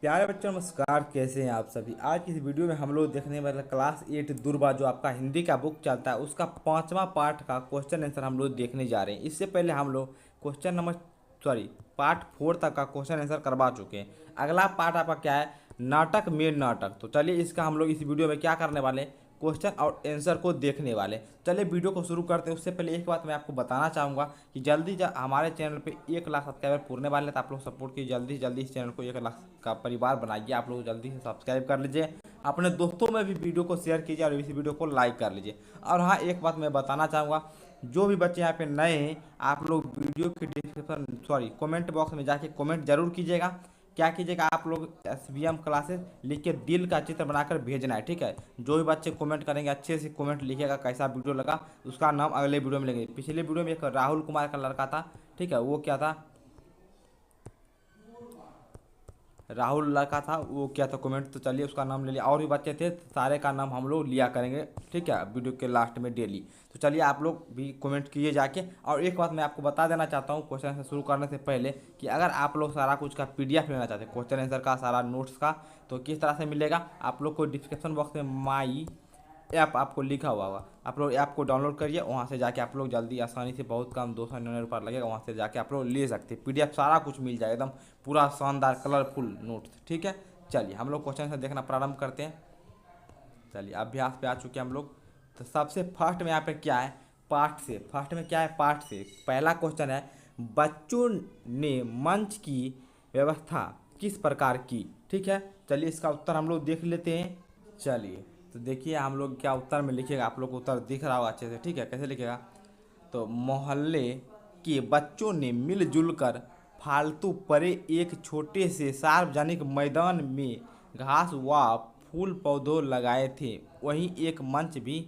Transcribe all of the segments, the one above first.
प्यारे बच्चों नमस्कार, कैसे हैं आप सभी। आज की इस वीडियो में हम लोग देखने वाले क्लास 8 दुर्बा जो आपका हिंदी का बुक चलता है उसका 5वां पार्ट का क्वेश्चन आंसर हम लोग देखने जा रहे हैं। इससे पहले हम लोग क्वेश्चन नंबर पार्ट 4 तक का क्वेश्चन आंसर करवा चुके हैं। अगला पार्ट आपका क्या है, नाटक में नाटक। तो चलिए इसका हम लोग इस वीडियो में क्या करने वाले हैं, क्वेश्चन और आंसर को देखने वाले। चलिए वीडियो को शुरू करते हैं। उससे पहले एक बात मैं आपको बताना चाहूँगा कि जल्दी हमारे चैनल पे 1 लाख सब्सक्राइबर पूरने वाले हैं, तो आप लोग सपोर्ट कीजिए। जल्दी से जल्दी इस चैनल को 1 लाख का परिवार बनाइए। आप लोग जल्दी से सब्सक्राइब कर लीजिए, अपने दोस्तों में भी वीडियो को शेयर कीजिए और इस वीडियो को लाइक कर लीजिए। और हाँ, एक बात मैं बताना चाहूँगा, जो भी बच्चे यहाँ पे नए हैं आप लोग वीडियो के डिस्क्रिप्शन कमेंट बॉक्स में जाके कमेंट जरूर कीजिएगा। क्या कीजिएगा, आप लोग SVM क्लासेस लिख के दिल का चित्र बनाकर भेजना है, ठीक है। जो भी बच्चे कमेंट करेंगे अच्छे से कमेंट लिखिएगा, कैसा वीडियो लगा उसका नाम अगले वीडियो में लेंगे। पिछले वीडियो में एक राहुल कुमार का लड़का था, ठीक है, वो क्या था, राहुल लड़का था, वो क्या था कमेंट, तो चलिए उसका नाम ले लिया। और भी बच्चे थे, सारे का नाम हम लोग लिया करेंगे, ठीक है, वीडियो के लास्ट में डेली। तो चलिए आप लोग भी कमेंट कीजिए जाके। और एक बात मैं आपको बता देना चाहता हूँ क्वेश्चन आंसर शुरू करने से पहले, कि अगर आप लोग सारा कुछ का PDF लेना चाहते हैं, क्वेश्चन आंसर का सारा नोट्स का, तो किस तरह से मिलेगा। आप लोग को डिस्क्रिप्शन बॉक्स में माई ऐप आपको लिखा हुआ होगा, आप लोग ऐप को डाउनलोड करिए। वहाँ से जाके आप लोग जल्दी आसानी से, बहुत कम 299 रुपये लगेगा, वहाँ से जाके आप लोग ले सकते हैं। PDF सारा कुछ मिल जाएगा, एकदम पूरा शानदार कलरफुल नोट्स, ठीक है। चलिए हम लोग क्वेश्चन से देखना प्रारंभ करते हैं। चलिए अभ्यास पे आ चुके हैं हम लोग। तो सबसे फर्स्ट में यहाँ पे क्या है, पाठ से। फर्स्ट में क्या है, पाठ से पहला क्वेश्चन है, बच्चों ने मंच की व्यवस्था किस प्रकार की, ठीक है। चलिए इसका उत्तर हम लोग देख लेते हैं। चलिए तो देखिए हम लोग क्या उत्तर में लिखेगा, आप लोग को उत्तर दिख रहा होगा अच्छे से, ठीक है। कैसे लिखेगा, तो मोहल्ले के बच्चों ने मिलजुल कर फालतू पड़े एक छोटे से सार्वजनिक मैदान में घास व फूल पौधों लगाए थे, वहीं एक मंच भी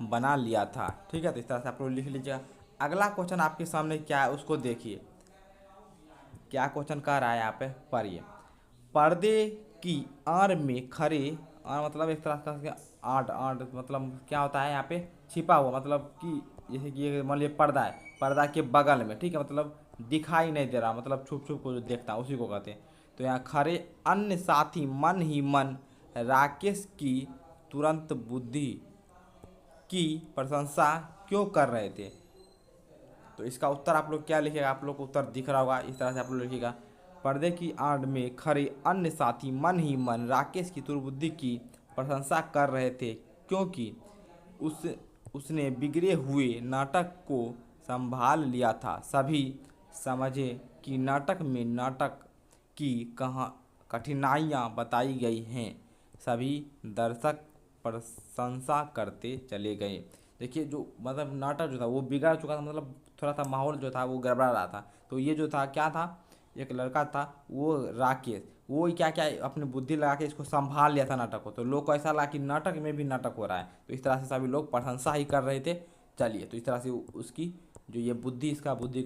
बना लिया था, ठीक है। तो इस तरह से आप लोग लिख लीजिएगा। अगला क्वेश्चन आपके सामने क्या है उसको देखिए, क्या क्वेश्चन कह रहा है यहाँ पे, पढ़िए। पर्दे की आड़ में खड़े, आड़ मतलब एक तरह का आड़, आड़ मतलब क्या होता है यहाँ पे, छिपा हुआ, मतलब कि जैसे कि ये मान लीजिए पर्दा है, पर्दा के बगल में, ठीक है, मतलब दिखाई नहीं दे रहा, मतलब छुप छुप को जो देखता है उसी को कहते हैं। तो यहाँ खड़े अन्य साथी मन ही मन राकेश की तुरंत बुद्धि की प्रशंसा क्यों कर रहे थे। तो इसका उत्तर आप लोग क्या लिखेगा, आप लोग को उत्तर दिख रहा होगा, इस तरह से आप लोग लिखिएगा। पर्दे की आड़ में खड़े अन्य साथी मन ही मन राकेश की दुर्बुद्धि की प्रशंसा कर रहे थे, क्योंकि उस उसने बिगड़े हुए नाटक को संभाल लिया था। सभी समझे कि नाटक में नाटक की कहाँ कठिनाइयाँ बताई गई हैं। सभी दर्शक प्रशंसा करते चले गए। देखिए जो मतलब नाटक जो था वो बिगड़ चुका था, मतलब थोड़ा सा माहौल जो था वो गड़बड़ा रहा था। तो ये जो था क्या था, एक लड़का था वो राकेश, वो क्या क्या अपनी बुद्धि लगा के इसको संभाल लिया था नाटक को। तो लोग को ऐसा लगा कि नाटक में भी नाटक हो रहा है, तो इस तरह से सभी लोग प्रशंसा ही कर रहे थे। चलिए तो इस तरह से उसकी जो ये बुद्धि, इसका बुद्धि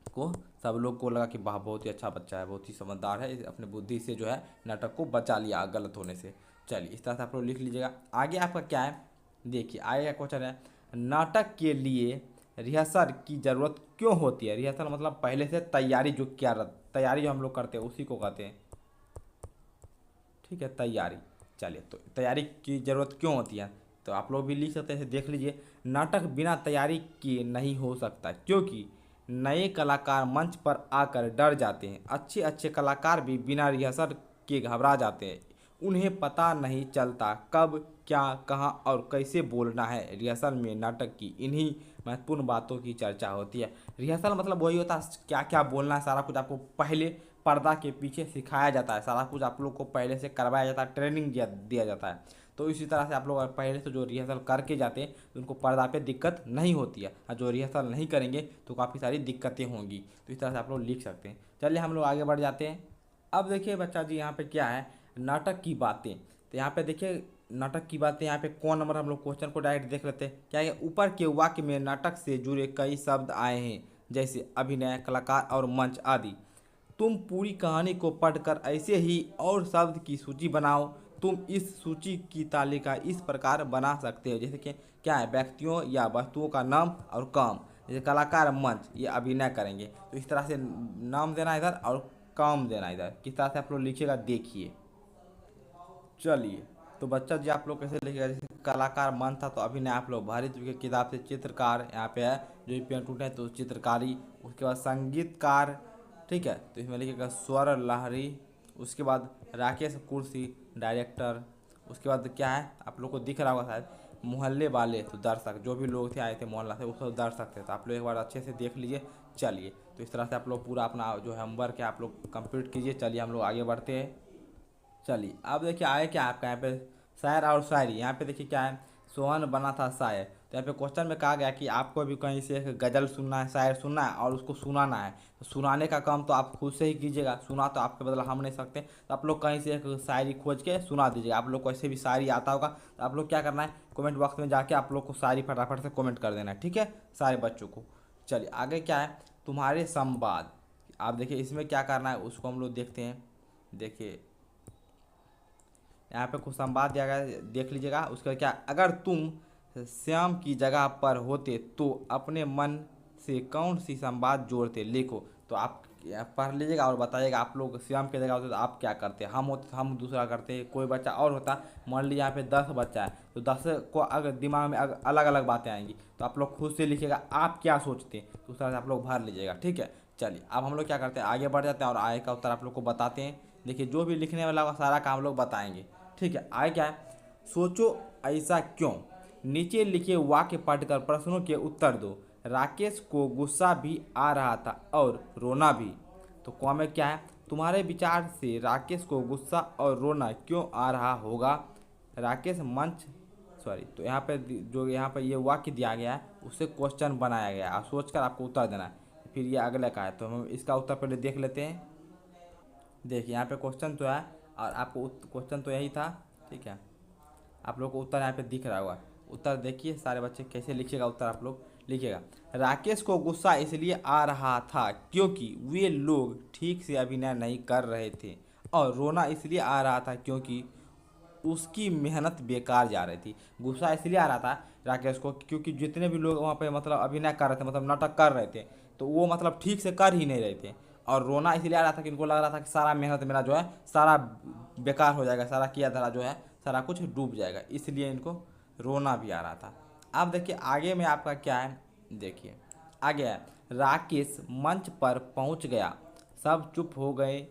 को सब लोग को लगा कि वाह बहुत ही अच्छा बच्चा है, बहुत ही समझदार है, अपने बुद्धि से जो है नाटक को बचा लिया गलत होने से। चलिए इस तरह से आप लोग लिख लीजिएगा। आगे आपका क्या है, देखिए आगे का क्वेश्चन है, नाटक के लिए रिहर्सल की ज़रूरत क्यों होती है। रिहर्सल मतलब पहले से तैयारी, जो क्या तैयारी जो हम लोग करते हैं उसी को कहते हैं, ठीक है, तैयारी। चलिए तो तैयारी की ज़रूरत क्यों होती है, तो आप लोग भी लिख सकते हैं, देख लीजिए। नाटक बिना तैयारी किए नहीं हो सकता, क्योंकि नए कलाकार मंच पर आकर डर जाते हैं। अच्छे अच्छे कलाकार भी बिना रिहर्सल के घबरा जाते हैं। उन्हें पता नहीं चलता कब क्या कहाँ और कैसे बोलना है। रिहर्सल में नाटक की इन्हीं महत्वपूर्ण बातों की चर्चा होती है। रिहर्सल मतलब वही होता है, क्या क्या बोलना है सारा कुछ आपको पहले पर्दा के पीछे सिखाया जाता है, सारा कुछ आप लोग को पहले से करवाया जाता है, ट्रेनिंग दिया जाता है। तो इसी तरह से आप लोग पहले से जो रिहर्सल करके जाते हैं तो उनको पर्दा पे दिक्कत नहीं होती है, और जो रिहर्सल नहीं करेंगे तो काफ़ी सारी दिक्कतें होंगी। तो इस तरह से आप लोग लिख सकते हैं। चलिए हम लोग आगे बढ़ जाते हैं। अब देखिए बच्चा जी, यहाँ पे क्या है, नाटक की बातें। तो यहाँ पे देखिए नाटक की बातें, यहाँ पे कौन नंबर, हम लोग क्वेश्चन को डायरेक्ट देख लेते हैं। क्या है, ऊपर के वाक्य में नाटक से जुड़े कई शब्द आए हैं, जैसे अभिनय, कलाकार और मंच आदि। तुम पूरी कहानी को पढ़कर ऐसे ही और शब्द की सूची बनाओ। तुम इस सूची की तालिका इस प्रकार बना सकते हो, जैसे कि क्या है, व्यक्तियों या वस्तुओं का नाम और काम। जैसे कलाकार मंच, ये अभिनय करेंगे, तो इस तरह से नाम देना इधर, और काम देना। इधर किस तरह से आप लोग लिखिएगा देखिए। चलिए तो बच्चा जी आप लोग कैसे लिखिएगा, जैसे कलाकार मन था तो अभिनय आप लोग भारत की किताब से, चित्रकार यहाँ पे है जो पेन टूटे तो चित्रकारी, उसके बाद संगीतकार, ठीक है, तो इसमें लिखिएगा स्वर लहरी, उसके बाद राकेश कुर्सी डायरेक्टर, उसके बाद क्या है आप लोग को दिख रहा होगा शायद मोहल्ले वाले, तो दर्शक जो भी लोग थे आए थे मोहल्ला से उसको दर्शक थे, तो आप लोग एक बार अच्छे से देख लीजिए। चलिए तो इस तरह से आप लोग पूरा अपना जो है होमवर्क है आप लोग कंप्लीट कीजिए। चलिए हम लोग आगे बढ़ते हैं। चलिए अब देखिए आए क्या आपका यहाँ पे शायर और शायरी। यहाँ पे देखिए क्या है, सोहन बना था शायर। तो यहाँ पे क्वेश्चन में कहा गया कि आपको भी कहीं से एक गज़ल सुनना है, शायर सुनना है और उसको सुनाना है। तो सुनाने का काम तो आप खुद से ही कीजिएगा, सुना तो आपके बदला हम नहीं सकते। तो आप लोग कहीं से एक शायरी खोज के सुना दीजिएगा। आप लोग को ऐसे भी शायरी आता होगा तो आप लोग क्या करना है, कमेंट बॉक्स में जाके आप लोग को शायरी फटाफट से कमेंट कर देना है, ठीक है, सारे बच्चों को। चलिए आगे क्या है, तुम्हारे संवाद। आप देखिए इसमें क्या करना है उसको हम लोग देखते हैं। देखिए यहाँ पे कुछ संवाद दिया गया है, देख लीजिएगा। उसका क्या, अगर तुम श्याम की जगह पर होते तो अपने मन से कौन सी संवाद जोड़ते, लिखो। तो आप पढ़ लीजिएगा और बताइएगा आप लोग श्याम की जगह होते तो आप क्या करते। हम होते तो हम दूसरा करते, कोई बच्चा और होता, मान लीजिए यहाँ पे 10 बच्चा है तो 10 को अगर दिमाग में अलग अलग बातें आएंगी तो आप लोग खुद से लिखिएगा आप क्या सोचते हैं, तो उस तरह से आप लोग भर लीजिएगा, ठीक है। चलिए अब हम लोग क्या करते हैं, आगे बढ़ जाते हैं और आगे का उत्तर आप लोग को बताते हैं। देखिए जो भी लिखने वाला होगा सारा काम लोग बताएंगे, ठीक है। आगे क्या है, सोचो ऐसा क्यों, नीचे लिखे वाक्य पढ़कर प्रश्नों के उत्तर दो। राकेश को गुस्सा भी आ रहा था और रोना भी। तो कॉम में क्या है, तुम्हारे विचार से राकेश को गुस्सा और रोना क्यों आ रहा होगा। राकेश मंच सॉरी, तो यहाँ पे जो यहाँ पे ये वाक्य दिया गया है उससे क्वेश्चन बनाया गया है और सोचकर आपको उत्तर देना है। फिर ये अगले का है तो हम इसका उत्तर पहले देख लेते हैं। देखिए यहाँ पे क्वेश्चन तो है और आपको क्वेश्चन तो यही था, ठीक है। आप लोग को उत्तर यहाँ पे दिख रहा होगा। उत्तर देखिए सारे बच्चे कैसे लिखिएगा, उत्तर आप लोग लिखिएगा। राकेश को गुस्सा इसलिए आ रहा था क्योंकि वे लोग ठीक से अभिनय नहीं कर रहे थे, और रोना इसलिए आ रहा था क्योंकि उसकी मेहनत बेकार जा रही थी। गुस्सा इसलिए आ रहा था राकेश को क्योंकि जितने भी लोग वहाँ पे मतलब अभिनय कर रहे थे, मतलब नाटक कर रहे थे, तो वो मतलब ठीक से कर ही नहीं रहे थे। और रोना इसलिए आ रहा था कि इनको लग रहा था कि सारा मेहनत मेरा जो है सारा बेकार हो जाएगा, सारा किया धरा जो है सारा कुछ डूब जाएगा, इसलिए इनको रोना भी आ रहा था। अब देखिए आगे में आपका क्या है, देखिए आगे है, राकेश मंच पर पहुंच गया, सब चुप हो गए,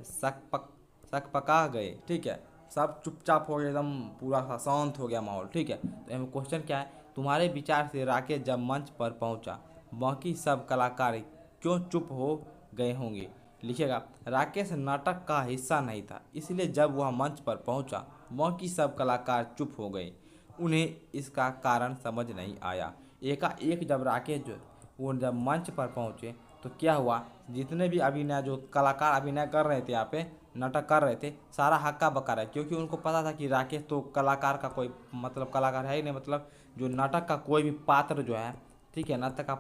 सकपका गए, ठीक है, सब चुपचाप हो गए, एकदम पूरा सा शांत हो गया माहौल, ठीक है। तो यहाँ क्वेश्चन क्या है, तुम्हारे विचार से राकेश जब मंच पर पहुंचा बाकी सब कलाकार क्यों चुप हो गए होंगे। लिखिएगा, राकेश नाटक का हिस्सा नहीं था इसलिए जब वह मंच पर पहुंचा बाकी सब कलाकार चुप हो गए, उन्हें इसका कारण समझ नहीं आया। एकाएक जब राकेश जो वो जब मंच पर पहुंचे तो क्या हुआ, जितने भी अभिनय जो कलाकार अभिनय कर रहे थे यहाँ पे नाटक कर रहे थे सारा हक्का बक्का रहा, क्योंकि उनको पता था कि राकेश तो कलाकार का कोई मतलब कलाकार है ही नहीं, मतलब जो नाटक का कोई भी पात्र जो है, ठीक है, नाटक का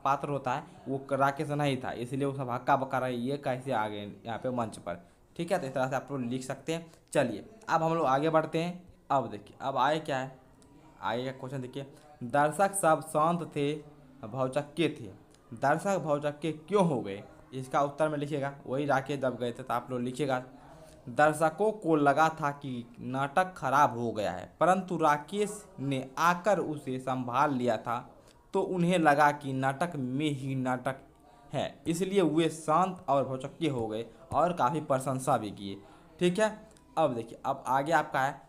पात्र होता है वो राकेश नहीं था, इसलिए वो सब हक्का बक्का रहे, ये कैसे आ गए यहाँ पे मंच पर, ठीक है। तो इस तरह से आप लोग लिख सकते हैं। चलिए अब हम लोग आगे बढ़ते हैं। अब देखिए अब आए क्या है, आगे का क्वेश्चन देखिए, दर्शक सब शांत थे भौचक्के थे, दर्शक भौचक्के क्यों हो गए। इसका उत्तर में लिखिएगा, वही राकेश जब गए थे तो आप लोग लिखिएगा, दर्शकों को लगा था कि नाटक खराब हो गया है परंतु राकेश ने आकर उसे संभाल लिया था, तो उन्हें लगा कि नाटक में ही नाटक है, इसलिए वे शांत और भौचक्के हो गए और काफ़ी प्रशंसा भी किए, ठीक है। अब देखिए अब आगे आपका है,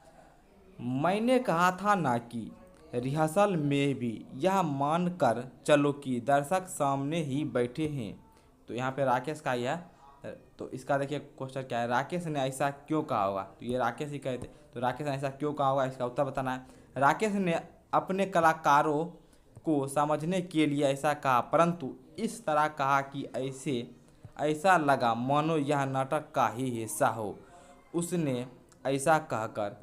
मैंने कहा था ना कि रिहर्सल में भी यह मान कर चलो कि दर्शक सामने ही बैठे हैं। तो यहाँ पे राकेश का ही है, तो इसका देखिए क्वेश्चन क्या है, राकेश ने ऐसा क्यों कहा होगा, तो ये राकेश ही कहते, तो राकेश ने ऐसा क्यों कहा होगा इसका उत्तर बताना है। राकेश ने अपने कलाकारों को समझने के लिए ऐसा कहा परंतु इस तरह कहा कि ऐसा लगा मानो यह नाटक का ही हिस्सा हो, उसने ऐसा कहकर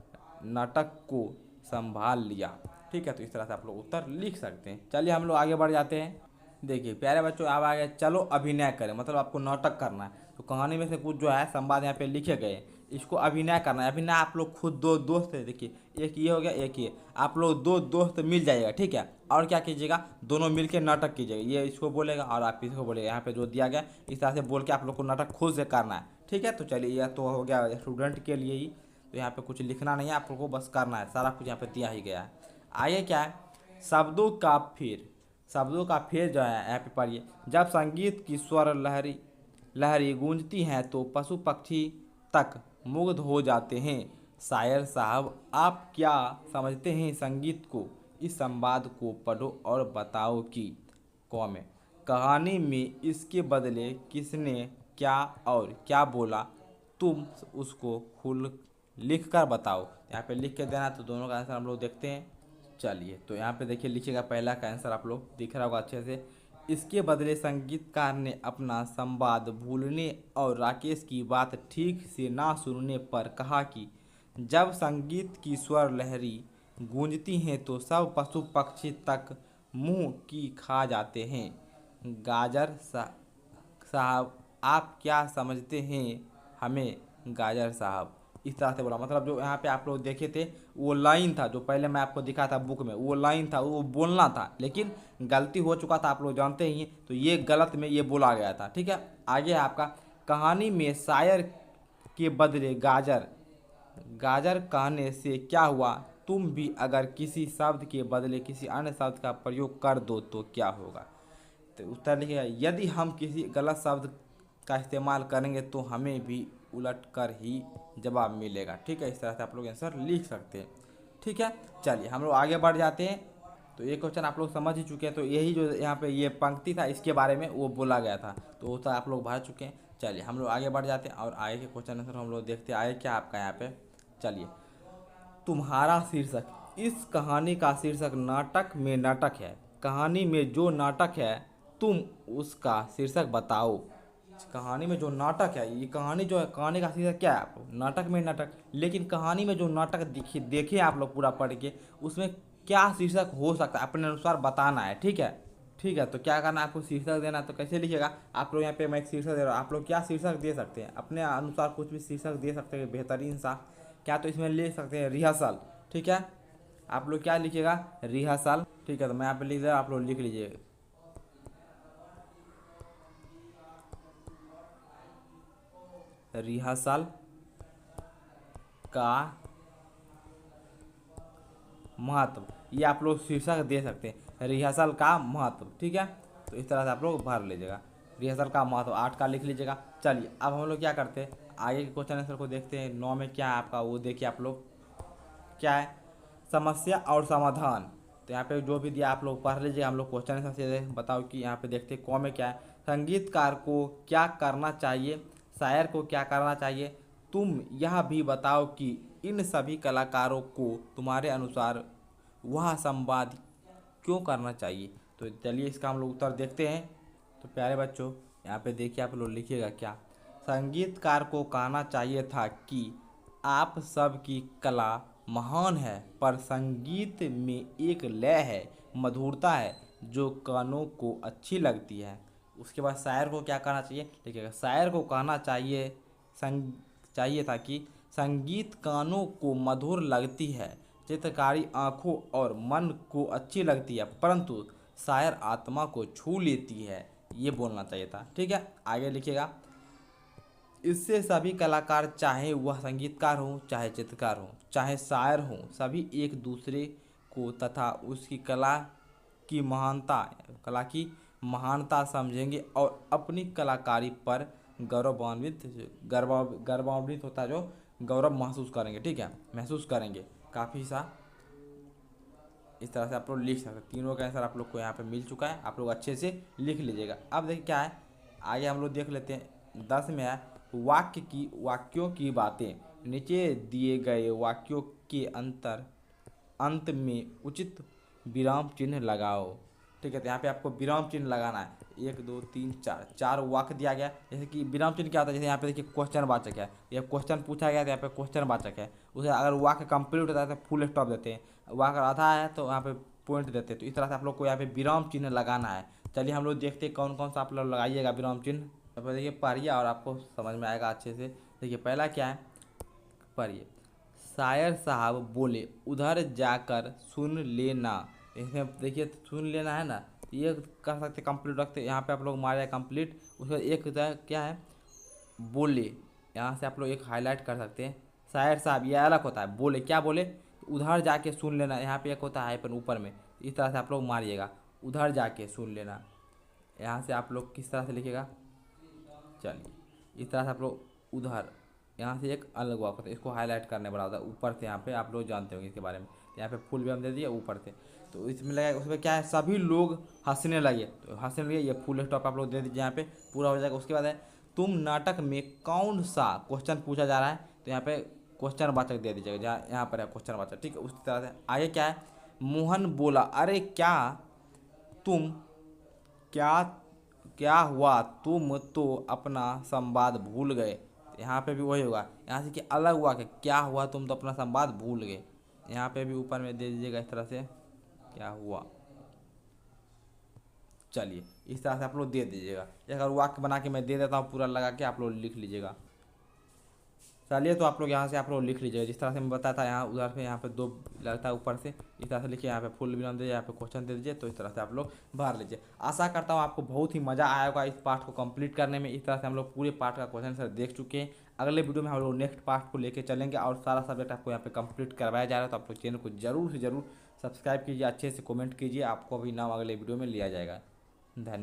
नाटक को संभाल लिया, ठीक है। तो इस तरह से आप लोग उत्तर लिख सकते हैं। चलिए हम लोग आगे बढ़ जाते हैं। देखिए प्यारे बच्चों अब आगे चलो अभिनय करें, मतलब आपको नाटक करना है, तो कहानी में से कुछ जो है संवाद यहाँ पे लिखे गए, इसको अभिनय करना है। अभिनय आप लोग खुद दो दोस्त है, देखिए एक ये हो गया एक ये, आप लोग दो दोस्त मिल जाइएगा, ठीक है। और क्या कीजिएगा, दोनों मिलके नाटक कीजिएगा, ये इसको बोलेगा और आप इसको बोलेगा, यहाँ पे जो दिया गया इस तरह से बोल के आप लोग को नाटक खुद से करना है, ठीक है। तो चलिए यह तो हो गया स्टूडेंट के लिए ही, तो यहाँ पे कुछ लिखना नहीं है, आप लोग को बस करना है, सारा कुछ यहाँ पे दिया ही गया है। आगे क्या है, शब्दों का फेर। शब्दों का फेर जो है यहाँ पे पढ़िए। जब संगीत की स्वर लहरी लहरी गूंजती हैं तो पशु पक्षी तक मुग्ध हो जाते हैं। शायर साहब आप क्या समझते हैं संगीत को? इस संवाद को पढ़ो और बताओ कि कौन में कहानी में इसके बदले किसने क्या और क्या बोला, तुम उसको खुल लिख कर बताओ। यहाँ पे लिख के देना, तो दोनों का आंसर हम लोग देखते हैं। चलिए तो यहाँ पे देखिए लिखिएगा, पहला का आंसर आप लोग दिख रहा होगा अच्छे से। इसके बदले संगीतकार ने अपना संवाद भूलने और राकेश की बात ठीक से ना सुनने पर कहा कि जब संगीत की स्वर लहरी गूंजती हैं तो सब पशु पक्षी तक मुंह की खा जाते हैं। गाजर साहब आप क्या समझते हैं हमें? गाजर साहब इस तरह से बोला, मतलब जो यहाँ पे आप लोग देखे थे वो लाइन था जो पहले मैं आपको दिखा था बुक में, वो लाइन था, वो बोलना था, लेकिन गलती हो चुका था, आप लोग जानते ही हैं, तो ये गलत में ये बोला गया था, ठीक है। आगे है आपका, कहानी में शायर के बदले गाजर गाजर कहने से क्या हुआ? तुम भी अगर किसी शब्द के बदले किसी अन्य शब्द का प्रयोग कर दो तो क्या होगा? तो उत्तर लिखिएगा, यदि हम किसी गलत शब्द का इस्तेमाल करेंगे तो हमें भी उलट कर ही जवाब मिलेगा, ठीक है। इस तरह से आप लोग आंसर लिख सकते हैं, ठीक है। चलिए हम लोग आगे बढ़ जाते हैं। तो ये क्वेश्चन आप लोग समझ ही चुके हैं, तो यही जो यहाँ पे ये पंक्ति था इसके बारे में वो बोला गया था, तो वो तो आप लोग भर चुके हैं। चलिए हम लोग आगे बढ़ जाते हैं और आगे के क्वेश्चन आंसर हम लोग देखते हैं आगे क्या आपका यहाँ पे। चलिए, तुम्हारा शीर्षक। इस कहानी का शीर्षक नाटक में नाटक है। कहानी में जो नाटक है तुम उसका शीर्षक बताओ। कहानी में जो नाटक है, ये कहानी जो है, कहानी का शीर्षक क्या है आप लोग? नाटक में नाटक, लेकिन कहानी में जो नाटक देखे आप लोग पूरा पढ़ के, उसमें क्या शीर्षक हो सकता है अपने अनुसार बताना है, ठीक है। ठीक है, तो क्या करना है आपको, शीर्षक देना है। तो कैसे लिखिएगा आप लोग, यहाँ पे मैं एक शीर्षक दे रहा हूँ, आप लोग क्या शीर्षक दे सकते हैं अपने अनुसार, कुछ भी शीर्षक दे सकते हैं बेहतरीन सा। क्या तो इसमें ले सकते हैं रिहर्सल, ठीक है। आप लोग क्या लिखिएगा, रिहर्सल, ठीक है। तो मैं यहाँ पे लिख दे रहा हूँ, आप लोग लिख लीजिए रिहर्सल का महत्व, ये आप लोग शीर्षक दे सकते हैं, रिहर्सल का महत्व, ठीक है। तो इस तरह से आप लोग भर लीजिएगा, रिहर्सल का महत्व 8 का लिख लीजिएगा। चलिए अब हम लोग क्या करते हैं, आगे के क्वेश्चन आंसर को देखते हैं। 9 में क्या है आपका, वो देखिए आप लोग क्या है, समस्या और समाधान। तो यहाँ पे जो भी दिया आप लोग पढ़ लीजिए, हम लोग क्वेश्चन आंसर से बताओ कि यहाँ पे देखते हैं कौन में क्या है। संगीतकार को क्या करना चाहिए, शायर को क्या करना चाहिए, तुम यह भी बताओ कि इन सभी कलाकारों को तुम्हारे अनुसार वह संवाद क्यों करना चाहिए। तो चलिए इसका हम लोग उत्तर देखते हैं। तो प्यारे बच्चों यहाँ पे देखिए आप लोग लिखिएगा क्या, संगीतकार को कहना चाहिए था कि आप सब की कला महान है, पर संगीत में एक लय है, मधुरता है जो कानों को अच्छी लगती है। उसके बाद शायर को क्या कहना चाहिए, देखिएगा, शायर को कहना चाहिए था कि संगीत कानों को मधुर लगती है, चित्रकारी आँखों और मन को अच्छी लगती है, परंतु शायर आत्मा को छू लेती है, ये बोलना चाहिए था, ठीक है। आगे लिखिएगा, इससे सभी कलाकार, चाहे वह संगीतकार हो, चाहे चित्रकार हो, चाहे शायर हो, सभी एक दूसरे को तथा उसकी कला की महानता समझेंगे और अपनी कलाकारी पर गौरवान्वित होता जो गौरव महसूस करेंगे, ठीक है, महसूस करेंगे काफ़ी सा। इस तरह से आप लोग लिख सकते हैं। तीनों का आंसर आप लोग को यहाँ पे मिल चुका है, आप लोग अच्छे से लिख लीजिएगा। अब देखिए क्या है, आगे हम लोग देख लेते हैं। 10 में है वाक्यों की बातें। नीचे दिए गए वाक्यों के अंत में उचित विराम चिन्ह लगाओ, ठीक है। तो यहाँ पे आपको विराम चिन्ह लगाना है, 1 2 3 4 वाक्य दिया गया। जैसे कि विराम चिन्ह क्या होता है, जैसे यहाँ पे देखिए क्वेश्चन वाचक है, ये क्वेश्चन पूछा गया तो यहाँ पे क्वेश्चन वाचक है, उसे अगर वाक्य कंप्लीट होता है तो फुल स्टॉप देते हैं, वाक्य आधा है तो यहाँ पे पॉइंट देते हैं। तो इस तरह से आप लोग को यहाँ पे विराम चिन्ह लगाना है। चलिए हम लोग देखते हैं कौन कौन सा आप लोग लगाइएगा विराम चिन्ह। तो देखिए पढ़िए और आपको समझ में आएगा अच्छे से। देखिए पहला क्या है, पढ़िए। शायर साहब बोले उधर जाकर सुन लेना। इसमें देखिए सुन लेना है ना, तो ये कर सकते कंप्लीट रखते, यहाँ पे आप लोग मारे कंप्लीट। उसके बाद एक क्या है, बोले, यहाँ से आप लोग एक हाईलाइट कर सकते हैं। शायर साहब ये अलग होता है, बोले क्या बोले, उधर जाके सुन लेना, यहाँ पे एक होता है हाइफन ऊपर में, इस तरह से आप लोग मारिएगा, उधर जाके सुन लेना। यहाँ से आप लोग किस तरह से लिखिएगा, चलिए इस तरह से आप लोग उधर, यहाँ से एक अलग वाक होता है, इसको हाईलाइट करने वाला होता है ऊपर से। यहाँ पे आप लोग जानते होंगे इसके बारे में। यहाँ पे फुल भी हम दे दिए ऊपर से, तो इसमें लगा उसमें क्या है, सभी लोग हंसने लगे, तो हंसने लगे, ये फुल स्टॉप आप लोग दे दीजिए, यहाँ पे पूरा हो जाएगा। उसके बाद है तुम नाटक में कौन सा क्वेश्चन पूछा जा रहा है, तो यहाँ पे क्वेश्चन वाचक दे दीजिएगा, जहाँ यहाँ पर है क्वेश्चन वाचक, ठीक है। उसी तरह से आगे क्या है, मोहन बोला अरे क्या तुम, क्या क्या हुआ तुम तो अपना संवाद भूल गए, यहाँ पे भी वही होगा। यहाँ से कि अलग हुआ कि क्या हुआ तुम तो अपना संवाद भूल गए, यहाँ पे भी ऊपर में दे दीजिएगा इस तरह से, क्या हुआ। चलिए इस तरह से आप लोग दे दीजिएगा। अगर वाक्य बना के मैं दे देता हूँ पूरा लगा के, आप लोग लिख लीजिएगा। चलिए तो आप लोग यहाँ से आप लोग लिख लीजिएगा जिस तरह से मैं बताया था, यहाँ उधर से यहाँ पे दो लगता है ऊपर से, इस तरह से लिखिए, यहाँ पे फुल विराम दीजिए, यहाँ पे क्वेश्चन दे दीजिए, तो इस तरह से आप लोग भर लीजिए। आशा करता हूँ आपको बहुत ही मज़ा आया होगा इस पार्ट को कंप्लीट करने में। इस तरह से हम लोग पूरे पार्ट का क्वेश्चन सर देख चुके हैं। अगले वीडियो में हम लोग नेक्स्ट पार्ट को लेकर चलेंगे और सारा सब्जेक्ट आपको यहाँ पे कंप्लीट करवाया जा रहा है। तो आप लोग चैनल को जरूर से जरूर सब्सक्राइब कीजिए, अच्छे से कमेंट कीजिए, आपको भी नाम अगले वीडियो में लिया जाएगा। धन्यवाद।